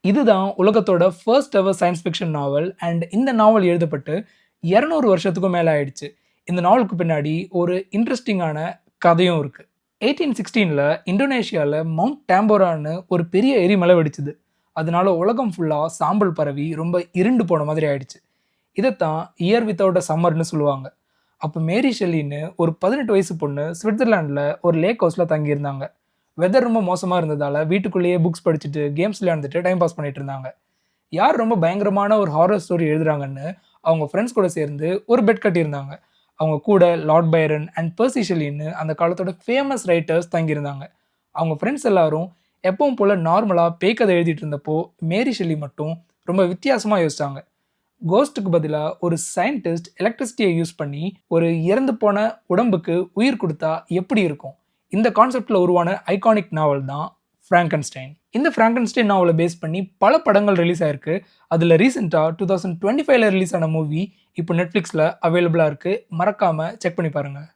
இதுதான் உலகத்தோட first ever science fiction novel and இந்த நாவல் எழுதப்பட்டு 200 வருஷத்துக்கும் மேலே ஆயிடுச்சு. இந்த நாவலுக்கு பின்னாடி ஒரு இன்ட்ரெஸ்டிங்கான கதையும் இருக்கு. 1816ல் இந்தோனேஷியாவில் மவுண்ட் டேம்போரான்னு ஒரு பெரிய எரிமலை வெடிச்சுது. அதனால உலகம் ஃபுல்லாக சாம்பல் பரவி ரொம்ப இருண்டு போன மாதிரி ஆயிடுச்சு. இதைத்தான் இயர் வித்தவுட் அ சம்மர்னு சொல்லுவாங்க. அப்போ மேரி ஷெல்லின்னு ஒரு 18 வயசு பொண்ணு சுவிட்சர்லாண்டில் ஒரு லேக் ஹவுஸில் தங்கியிருந்தாங்க. வெதர் ரொம்ப மோசமாக இருந்ததால் வீட்டுக்குள்ளேயே புக்ஸ் படிச்சுட்டு கேம்ஸ் விளையாண்டுட்டு டைம் பாஸ் பண்ணிட்டு இருந்தாங்க. யார் ரொம்ப பயங்கரமான ஒரு ஹாரர் ஸ்டோரி எழுதுறாங்கன்னு அவங்க ஃப்ரெண்ட்ஸ் கூட சேர்ந்து ஒரு பெட் கட்டியிருந்தாங்க. அவங்க கூட லார்ட் பைரன் அண்ட் பெர்சி ஷெல்லின்னு அந்த காலத்தோட ஃபேமஸ் ரைட்டர்ஸ் தங்கியிருந்தாங்க. அவங்க ஃப்ரெண்ட்ஸ் எல்லாரும் எப்பவும் போல் நார்மலாக பேய்க்கதை எழுதிட்டு இருந்தப்போ மேரி ஷெல்லி மட்டும் ரொம்ப வித்தியாசமாக யோசிச்சாங்க. கோஸ்ட்டுக்கு பதிலாக ஒரு சயின்டிஸ்ட் எலக்ட்ரிசிட்டியை யூஸ் பண்ணி ஒரு இறந்து போன உடம்புக்கு உயிர் கொடுத்தா எப்படி இருக்கும், இந்த கான்செப்டில் உருவான ஐகானிக் நாவல் தான் ஃப்ராங்கன்ஸ்டைன். இந்த ஃப்ராங்கன்ஸ்டைன் நாவலை பேஸ் பண்ணி பல படங்கள் ரிலீஸ் ஆயிருக்கு. அதில் ரீசெண்டாக 2025ல் ரிலீஸ் ஆன மூவி இப்போ நெட்ஃப்ளிக்ஸில் அவைலபிளாக இருக்குது. மறக்காமல் செக் பண்ணி பாருங்கள்.